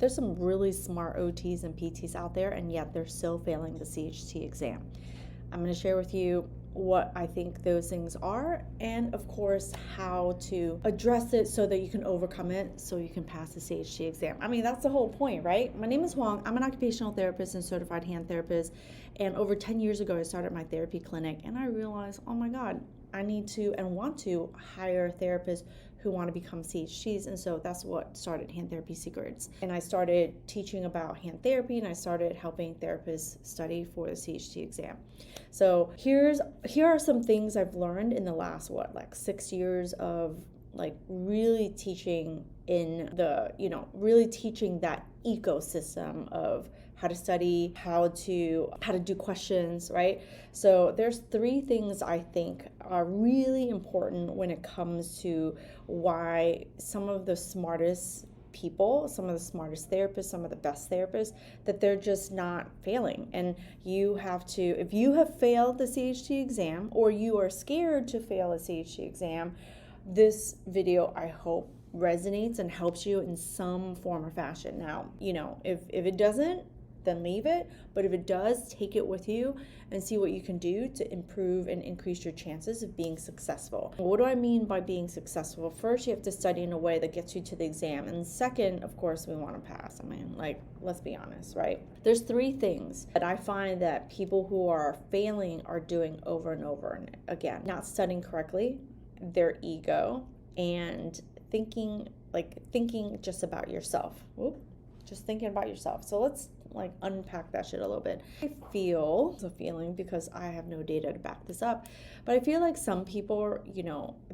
There's some really smart OTs and PTs out there, and yet they're still failing the CHT exam. I'm going to share with you what I think those things are, and of course how to address it so that you can overcome it, so you can pass the CHT exam. I mean, that's the whole point, right? My name is Huang. I'm an occupational therapist and certified hand therapist, and over 10 years ago I started my therapy clinic, and I realized, oh my God, I need to and want to hire therapists who want to become CHTs, and so that's what started Hand Therapy Secrets. And I started teaching about hand therapy, and I started helping therapists study for the CHT exam. So here are some things I've learned in the last 6 years of really teaching really teaching that ecosystem of how to study, how to do questions, right? So there's 3 things I think are really important when it comes to why some of the smartest people, some of the smartest therapists, some of the best therapists, that they're just not failing. And you have to, if you have failed the CHT exam or you are scared to fail a CHT exam, this video, I hope, resonates and helps you in some form or fashion. Now, if it doesn't, then leave it. But if it does, take it with you and see what you can do to improve and increase your chances of being successful. What do I mean by being successful? First, you have to study in a way that gets you to the exam. And second, of course, we want to pass. I mean, let's be honest, right? There's 3 things that I find that people who are failing are doing over and over and again. Not studying correctly, their ego, and thinking just about yourself. Just thinking about yourself. So let's unpack that shit a little bit. I feel it's a feeling because I have no data to back this up, but I feel like some people,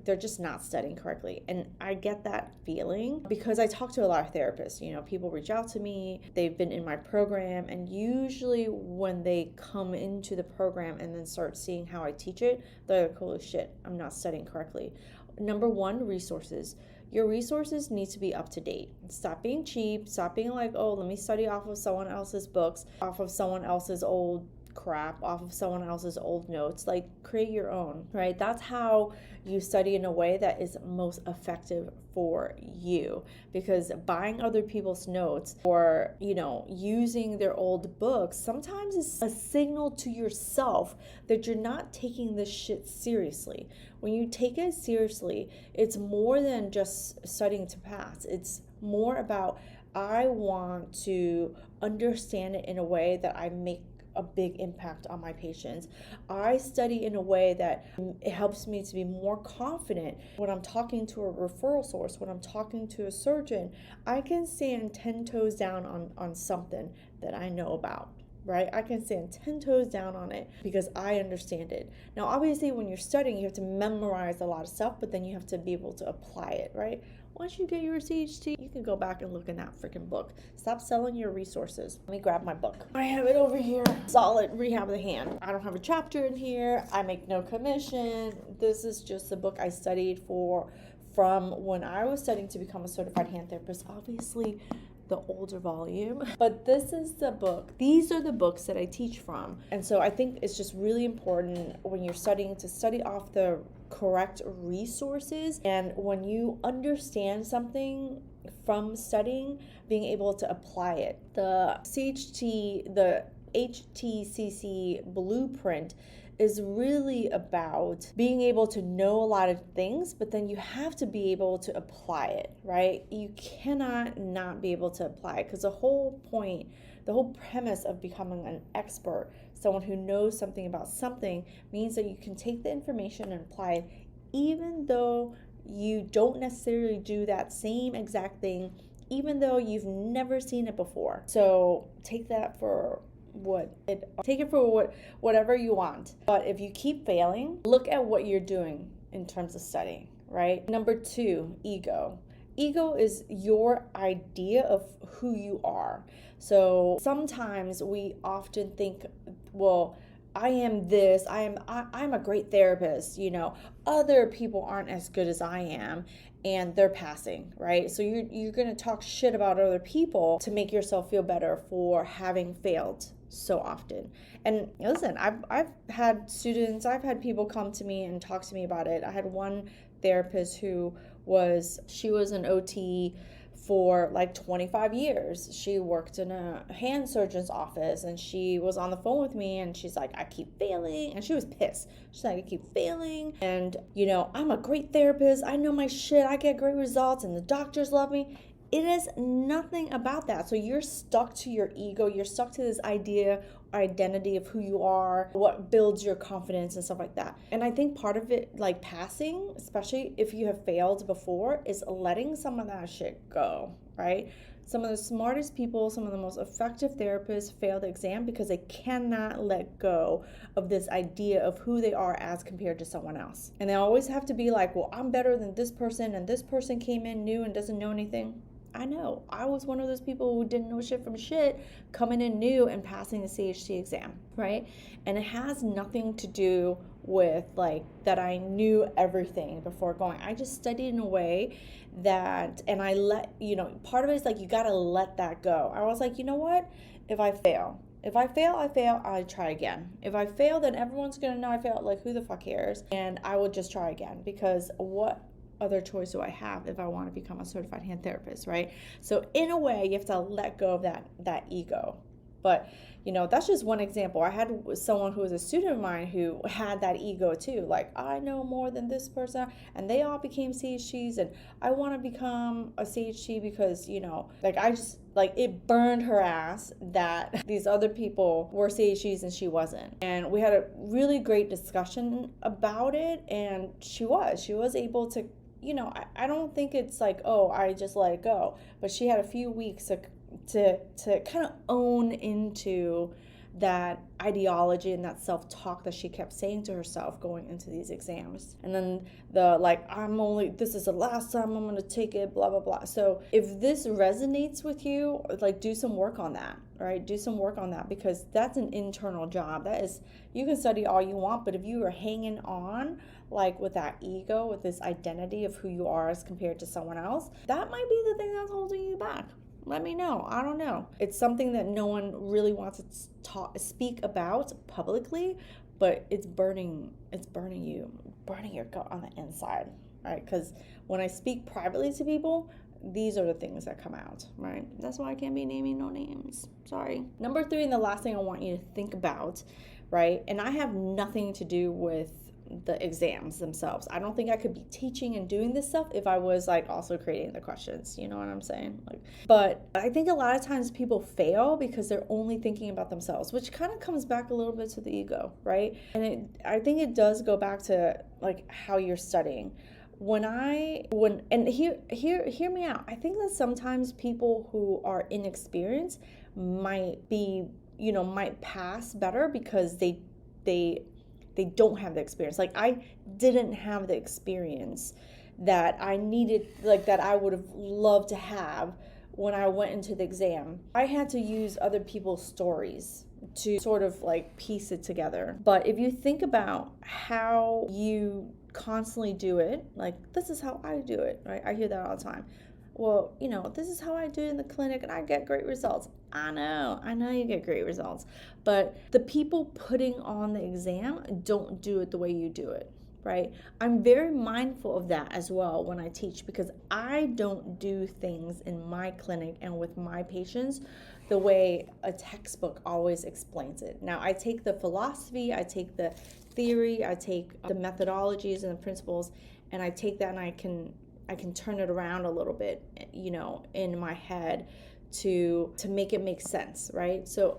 they're just not studying correctly. And I get that feeling because I talk to a lot of therapists. People reach out to me, they've been in my program, and usually when they come into the program and then start seeing how I teach it, they're like, holy shit, I'm not studying correctly. Number 1, resources. Your resources need to be up to date. Stop being cheap. Stop being like, oh, let me study off of someone else's books, off of someone else's old crap, off of someone else's old notes. Create your own, right? That's how you study in a way that is most effective for you, because buying other people's notes or using their old books sometimes is a signal to yourself that you're not taking this shit seriously. When you take it seriously, it's more than just studying to pass. It's more about, I want to understand it in a way that I make a big impact on my patients. I study in a way that it helps me to be more confident when I'm talking to a referral source, when I'm talking to a surgeon. I can stand 10 toes down on something that I know about, right? I can stand 10 toes down on it because I understand it. Now, obviously, when you're studying, you have to memorize a lot of stuff, but then you have to be able to apply it, right? Once you get your CHT, you can go back and look in that freaking book. Stop selling your resources. Let me grab my book. I have it over here. Solid Rehab of the Hand. I don't have a chapter in here. I make no commission. This is just a book I studied from when I was studying to become a certified hand therapist. Obviously, the older volume, but this is the book. These are the books that I teach from. And so I think it's just really important when you're studying to study off the correct resources. And when you understand something from studying, being able to apply it. The CHT, the HTCC blueprint is really about being able to know a lot of things, but then you have to be able to apply it, right? You cannot not be able to apply it, because the whole point, the whole premise of becoming an expert, someone who knows something about something, means that you can take the information and apply it, even though you don't necessarily do that same exact thing, even though you've never seen it before. So take that for whatever you want. But if you keep failing, look at what you're doing in terms of studying, right? Number 2, ego. Ego is your idea of who you are. So sometimes we often think, well, I am this, I'm a great therapist, other people aren't as good as I am, and they're passing, right? So you're going to talk shit about other people to make yourself feel better for having failed so often. And listen, I've had people come to me and talk to me about it. I had one therapist she was an OT for like 25 years. She worked in a hand surgeon's office, and she was on the phone with me, and she's like, I keep failing. And she was pissed. She's like, I keep failing. And, I'm a great therapist. I know my shit. I get great results, and the doctors love me. It is nothing about that. So you're stuck to your ego. You're stuck to this idea or identity of who you are, what builds your confidence and stuff like that. And I think part of it, like passing, especially if you have failed before, is letting some of that shit go, right? Some of the smartest people, some of the most effective therapists fail the exam because they cannot let go of this idea of who they are as compared to someone else. And they always have to be like, well, I'm better than this person, and this person came in new and doesn't know anything. I know. I was one of those people who didn't know shit from shit, coming in new and passing the CHT exam, right? And it has nothing to do with like that I knew everything before going. I just studied in a way that, and I let, part of it is like you got to let that go. I was like, you know what? If I fail, I fail, I try again. If I fail, then everyone's going to know I failed. Like, who the fuck cares? And I will just try again, because what other choice do I have if I want to become a certified hand therapist, right? So in a way, you have to let go of that ego. But, that's just one example. I had someone who was a student of mine who had that ego too. Like, I know more than this person, and they all became CHTs, and I want to become a CHT because, it burned her ass that these other people were CHTs and she wasn't. And we had a really great discussion about it, and she was able to, I don't think it's like, oh, I just let it go. But she had a few weeks to kind of own into that ideology and that self-talk that she kept saying to herself going into these exams. And then this is the last time I'm going to take it, blah, blah, blah. So if this resonates with you, like, do some work on that, right? Do some work on that, because that's an internal job. That is, you can study all you want, but if you are hanging on like with that ego, with this identity of who you are as compared to someone else, that might be the thing that's holding you back. Let me know. I don't know. It's something that no one really wants to speak about publicly, but it's burning your gut on the inside, right? Because when I speak privately to people, these are the things that come out, right? That's why I can't be naming no names. Sorry. Number 3, and the last thing I want you to think about, right? And I have nothing to do with the exams themselves. I don't think I could be teaching and doing this stuff if I was like also creating the questions. You know what I'm saying? But I think a lot of times people fail because they're only thinking about themselves, which kind of comes back a little bit to the ego, right? And I think it does go back to like how you're studying. Hear me out. I think that sometimes people who are inexperienced might pass better because they don't have the experience. Like, I didn't have the experience that I needed, like that I would have loved to have when I went into the exam. I had to use other people's stories to sort of like piece it together. But if you think about how you constantly do it, like, this is how I do it, right? I hear that all the time. Well, this is how I do it in the clinic and I get great results. I know you get great results. But the people putting on the exam don't do it the way you do it, right? I'm very mindful of that as well when I teach, because I don't do things in my clinic and with my patients the way a textbook always explains it. Now, I take the philosophy, I take the theory, I take the methodologies and the principles, and I take that and I can turn it around a little bit, in my head to make it make sense, right? So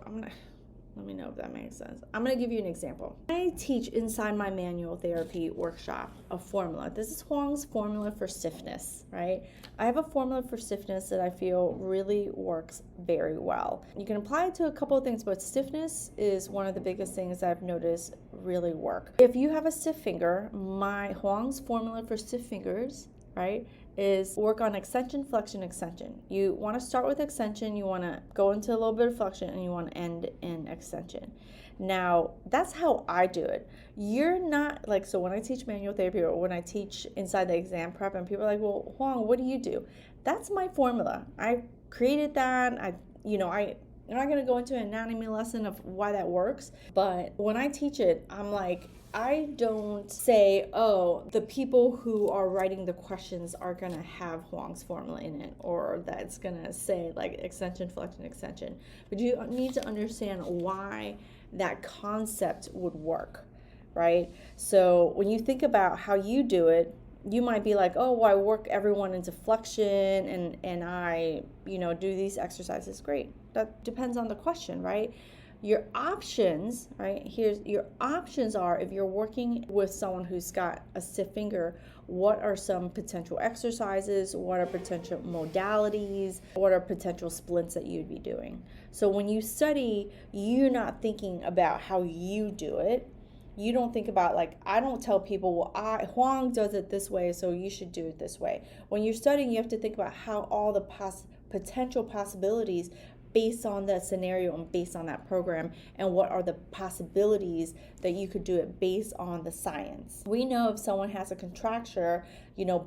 let me know if that makes sense. I'm gonna give you an example. I teach inside my manual therapy workshop a formula. This is Huang's formula for stiffness, right? I have a formula for stiffness that I feel really works very well. You can apply it to a couple of things, but stiffness is one of the biggest things that I've noticed really work. If you have a stiff finger, my Huang's formula for stiff fingers, right, is work on extension, flexion, extension. You want to start with extension, you want to go into a little bit of flexion, and you want to end in extension. Now, that's how I do it. You're not like, so when I teach manual therapy or when I teach inside the exam prep and people are like, well, Huang, what do you do? That's my formula. I created that. I'm not going to go into an anatomy lesson of why that works, but when I teach it, I'm like, I don't say, oh, the people who are writing the questions are going to have Huang's formula in it, or that's going to say like extension, flexion, extension. But you need to understand why that concept would work, right? So when you think about how you do it, you might be like, oh, well, I work everyone into flexion and I, do these exercises. Great. That depends on the question, right? Your options, right? Here's your options are, if you're working with someone who's got a stiff finger, what are some potential exercises? What are potential modalities? What are potential splints that you'd be doing? So when you study, you're not thinking about how you do it. You don't think about, like, I don't tell people, well, Huang does it this way, so you should do it this way. When you're studying, you have to think about how all the potential possibilities based on that scenario and based on that program, and what are the possibilities that you could do it based on the science. We know if someone has a contracture,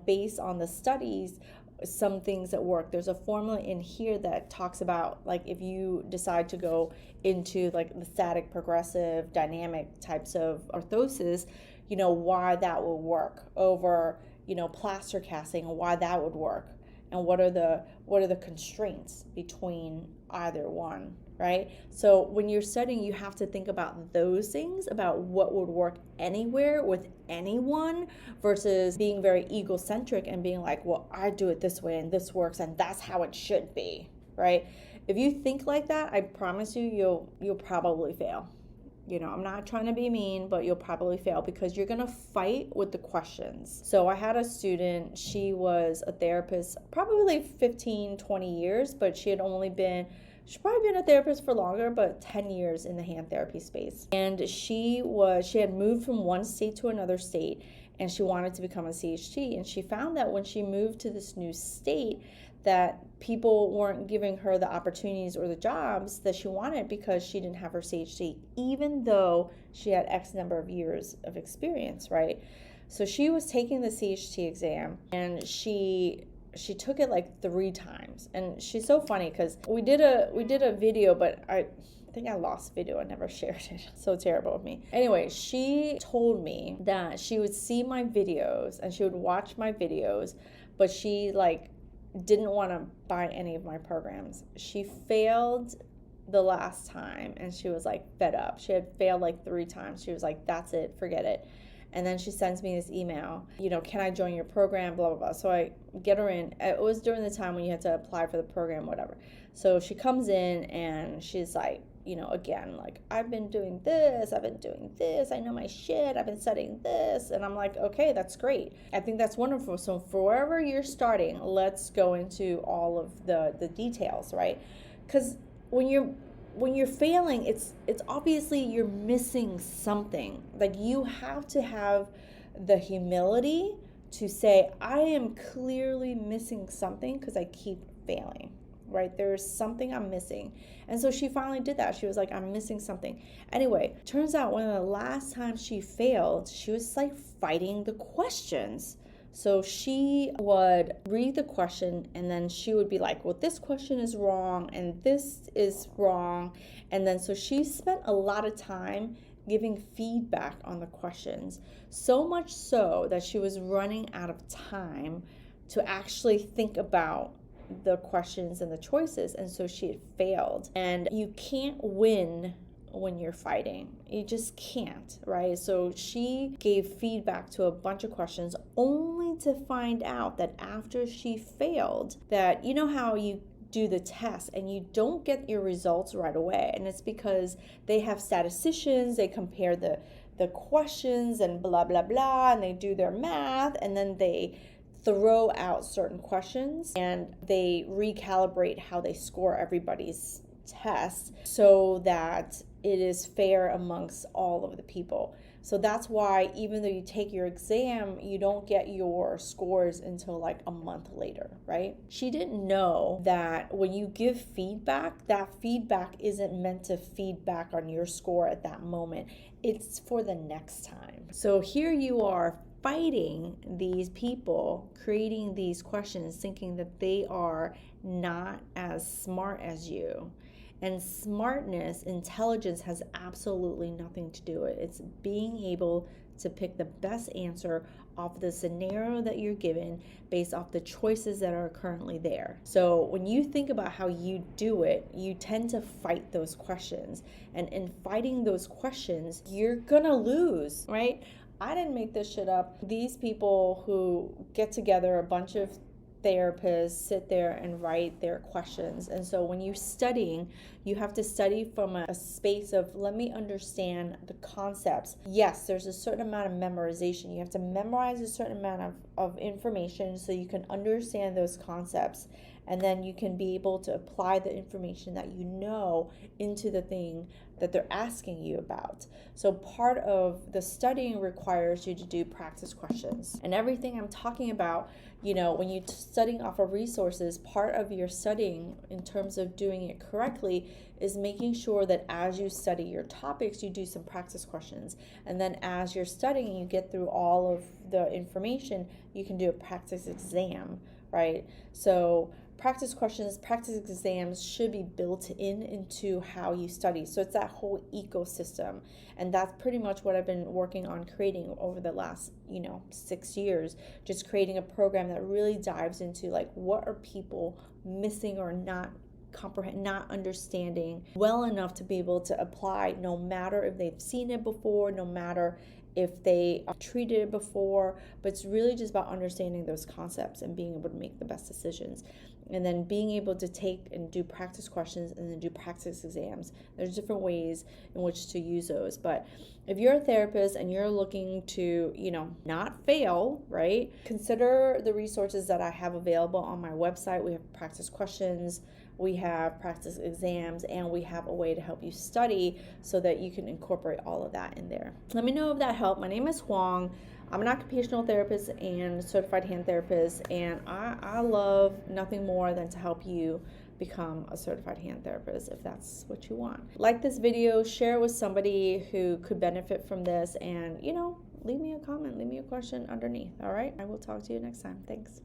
based on the studies, some things that work. There's a formula in here that talks about, like, if you decide to go into like the static, progressive, dynamic types of orthosis, why that would work over, plaster casting, and why that would work, and what are the constraints between either one, right? So when you're studying, you have to think about those things, about what would work anywhere with anyone, versus being very egocentric and being like, well, I do it this way and this works and that's how it should be, right? If you think like that, I promise you, you'll probably fail. I'm not trying to be mean, but you'll probably fail because you're going to fight with the questions. So I had a student, she was a therapist probably 15, 20 years, but she'd probably been a therapist for longer, but 10 years in the hand therapy space. And she had moved from one state to another state, and she wanted to become a CHT. And she found that when she moved to this new state, that people weren't giving her the opportunities or the jobs that she wanted because she didn't have her CHT, even though she had X number of years of experience, right? So she was taking the CHT exam, and she took it like 3 times. And she's so funny because we did a video, but I think I lost video. I never shared it. So terrible of me. Anyway, she told me that she would see my videos and she would watch my videos, but she didn't want to buy any of my programs. She failed the last time and she was fed up. She had failed 3 times. She was like, that's it, forget it. And then she sends me this email, can I join your program, blah, blah, blah. So I get her in. It was during the time when you had to apply for the program, whatever. So she comes in and she's like, again, I've been doing this, I know my shit, I've been studying this. And I'm like, okay, that's great. I think that's wonderful. So for wherever you're starting, let's go into all of the details, right? Because when you're failing, it's obviously you're missing something. You have to have the humility to say, I am clearly missing something because I keep failing, right? There's something I'm missing. And so she finally did that. She was like, I'm missing something. Anyway, turns out one of the last times she failed, she was fighting the questions. So she would read the question and then she would be like, well, this question is wrong and this is wrong. And then so she spent a lot of time giving feedback on the questions, so much so that she was running out of time to actually think about the questions and the choices. And so she had failed. And you can't win when you're fighting. You just can't, right? So she gave feedback to a bunch of questions only to find out that after she failed, that how you do the test and you don't get your results right away. And it's because they have statisticians, they compare the questions and blah, blah, blah, and they do their math, and then they throw out certain questions and they recalibrate how they score everybody's test so that it is fair amongst all of the people. So that's why even though you take your exam, you don't get your scores until a month later, right? She didn't know that when you give feedback, that feedback isn't meant to feedback on your score at that moment. It's for the next time. So here you are fighting these people, creating these questions, thinking that they are not as smart as you. And smartness, intelligence has absolutely nothing to do with it. It's being able to pick the best answer off the scenario that you're given based off the choices that are currently there. So when you think about how you do it, you tend to fight those questions. And in fighting those questions, you're gonna lose, right? I didn't make this shit up. These people who get together, a bunch of therapists, sit there and write their questions. And so when you're studying, you have to study from a space of, let me understand the concepts. Yes, there's a certain amount of memorization. You have to memorize a certain amount of information so you can understand those concepts. And then you can be able to apply the information that you know into the thing that they're asking you about. So part of the studying requires you to do practice questions. And everything I'm talking about, when you're studying off of resources, part of your studying in terms of doing it correctly is making sure that as you study your topics, you do some practice questions. And then as you're studying, you get through all of the information, you can do a practice exam, right? So practice questions, practice exams should be built into how you study. So it's that whole ecosystem. And that's pretty much what I've been working on creating over the last, 6 years, just creating a program that really dives into like, what are people missing or not understanding well enough to be able to apply, no matter if they've seen it before, no matter if they have treated it before, but it's really just about understanding those concepts and being able to make the best decisions. And then being able to take and do practice questions and then do practice exams. There's different ways in which to use those. But if you're a therapist and you're looking to, not fail, right? Consider the resources that I have available on my website. We have practice questions, we have practice exams, and we have a way to help you study so that you can incorporate all of that in there. Let me know if that helped. My name is Huang. I'm an occupational therapist and certified hand therapist, and I love nothing more than to help you become a certified hand therapist if that's what you want. Like this video, share it with somebody who could benefit from this, and leave me a comment, leave me a question underneath. All right, I will talk to you next time. Thanks.